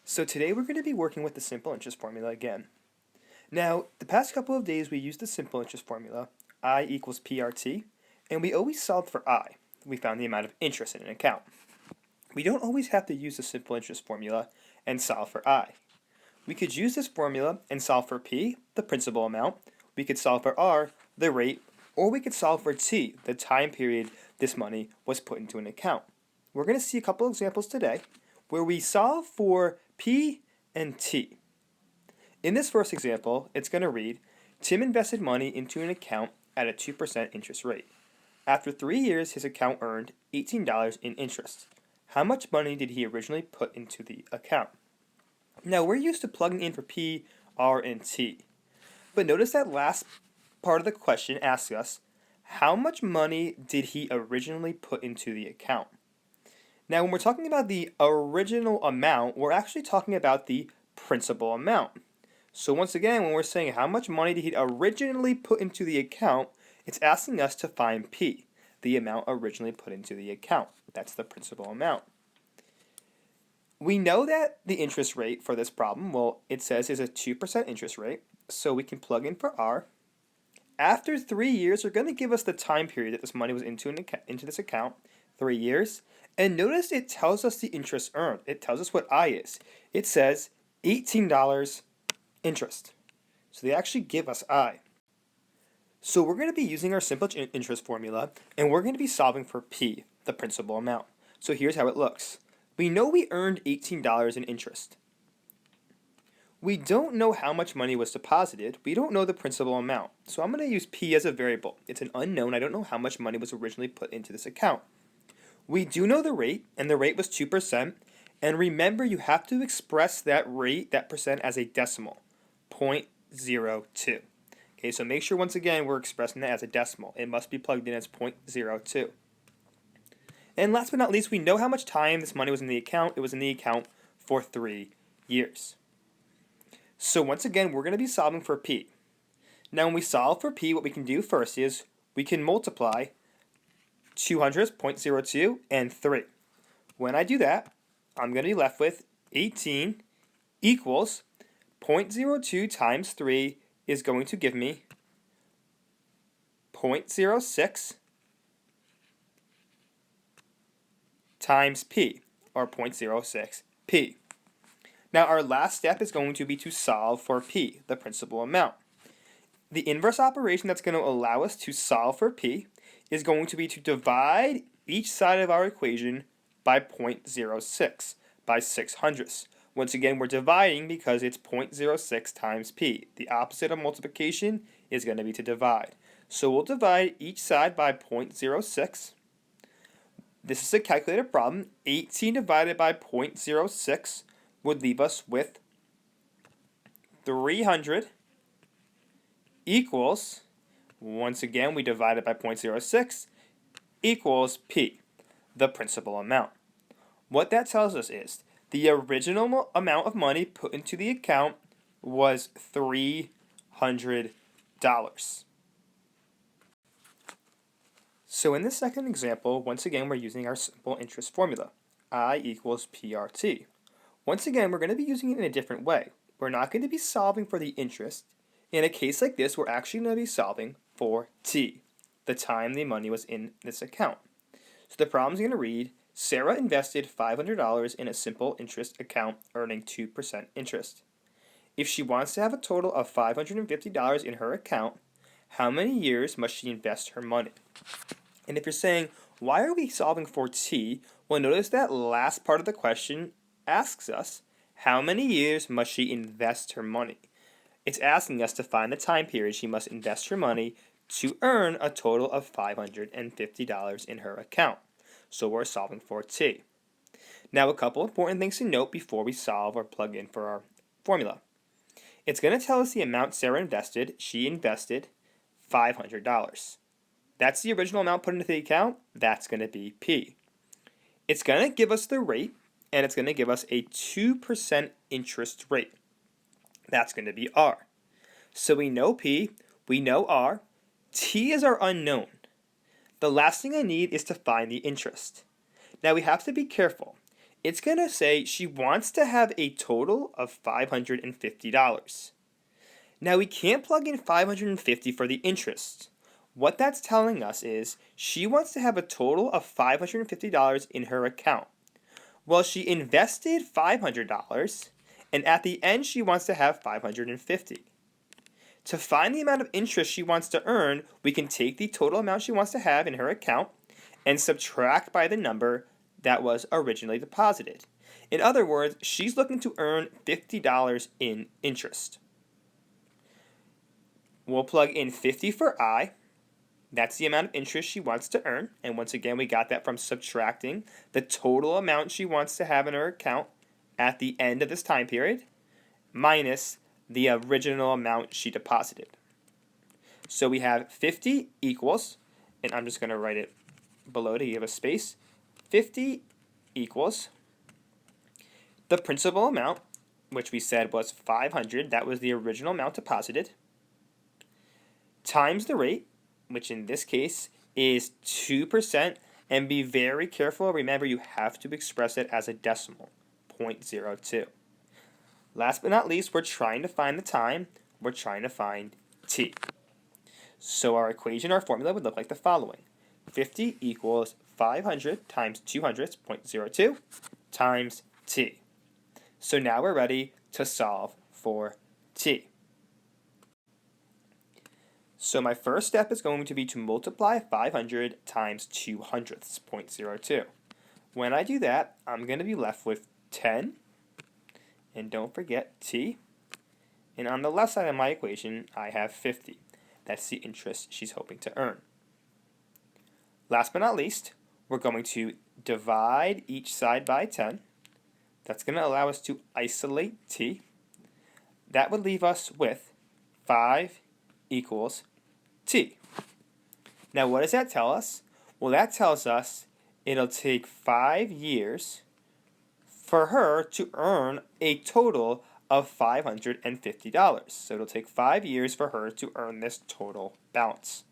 So today we're going to be working with the simple interest formula again. Now, the past couple of days we used the simple interest formula, I equals PRT, and we always solved for I. We found the amount of interest in an account. We don't always have to use the simple interest formula and solve for I. We could use this formula and solve for P, the principal amount, we could solve for R, the rate, or we could solve for T, the time period this money was put into an account. We're going to see a couple examples today where we solve for P and T. In this first example, it's going to read, Tim invested money into an account at a 2% interest rate. After 3 years, his account earned $18 in interest. How much money did he originally put into the account? Now, we're used to plugging in for P, R, and T. But notice that last part of the question asks us, how much money did he originally put into the account? Now, when we're talking about the original amount, we're actually talking about the principal amount. So once again, when we're saying how much money did he originally put into the account, it's asking us to find P, the amount originally put into the account. That's the principal amount. We know that the interest rate for this problem, well, it says is a 2% interest rate, so we can plug in for R. After 3 years, they're going to give us the time period that this money was into this account, 3 years. And notice it tells us the interest earned. It tells us what I is. It says $18 interest. So they actually give us I. So we're going to be using our simple interest formula, and we're going to be solving for P, the principal amount. So here's how it looks. We know we earned $18 in interest. We don't know how much money was deposited. We don't know the principal amount. So I'm going to use P as a variable. It's an unknown. I don't know how much money was originally put into this account. We do know the rate, and the rate was 2%. And remember, you have to express that rate, that percent, as a decimal, 0.02. Okay, so make sure once again we're expressing that as a decimal. It must be plugged in as 0.02. And last but not least, we know how much time this money was in the account. It was in the account for 3 years. So once again, we're going to be solving for P. Now when we solve for P, what we can do first is we can multiply 200, 0.02, and 3. When I do that, I'm going to be left with 18 equals 0.02 times 3 is going to give me 0.06 times P, or 0.06 P. Now our last step is going to be to solve for P, the principal amount. The inverse operation that's going to allow us to solve for P is going to be to divide each side of our equation by 0.06, by 600ths. Once again, we're dividing because it's 0.06 times P. The opposite of multiplication is going to be to divide. So we'll divide each side by 0.06. This is a calculated problem. 18 divided by 0.06 would leave us with 300 equals, once again, we divide it by 0.06, equals P, the principal amount. What that tells us is the original amount of money put into the account was $300. So in this second example, once again, we're using our simple interest formula, I equals PRT. Once again, we're going to be using it in a different way. We're not going to be solving for the interest. In a case like this, we're actually going to be solving for T, the time the money was in this account. So the problem is going to read, Sarah invested $500 in a simple interest account earning 2% interest. If she wants to have a total of $550 in her account, how many years must she invest her money? And if you're saying, why are we solving for T? Well, notice that last part of the question asks us, how many years must she invest her money? It's asking us to find the time period she must invest her money to earn a total of $550 in her account. So we're solving for T. Now a couple important things to note before we solve or plug in for our formula. It's going to tell us the amount Sarah invested. She invested $500. That's the original amount put into the account. That's going to be P. It's going to give us the rate, and it's going to give us a 2% interest rate. That's going to be R. So we know P, we know R. T is our unknown. The last thing I need is to find the interest. Now we have to be careful. it's going to say she wants to have a total of $550. Now we can't plug in 550 for the interest. What that's telling us is she wants to have a total of $550 in her account. Well, she invested $500, and at the end she wants to have $550. To find the amount of interest she wants to earn, we can take the total amount she wants to have in her account and subtract by the number that was originally deposited. In other words, she's looking to earn $50 in interest. We'll plug in 50 for I. That's the amount of interest she wants to earn. And once again, we got that from subtracting the total amount she wants to have in her account at the end of this time period minus the original amount she deposited. So we have 50 equals, and I'm just going to write it below to give a space, 50 equals the principal amount, which we said was 500, that was the original amount deposited, times the rate, which in this case is 2%, and be very careful, remember you have to express it as a decimal, 0.02. Last but not least, we're trying to find the time. We're trying to find t. So our equation, our formula would look like the following. 50 equals 500 times 200, 0.02, times t. So now we're ready to solve for t. So my first step is going to be to multiply 500 times 200, 0.02. When I do that, I'm going to be left with 10. And don't forget t. And on the left side of my equation, I have 50. That's the interest she's hoping to earn. Last but not least, we're going to divide each side by 10. That's going to allow us to isolate t. That would leave us with 5 equals t. Now what does that tell us? Well, that tells us it'll take 5 years for her to earn a total of $550. So it'll take 5 years for her to earn this total balance.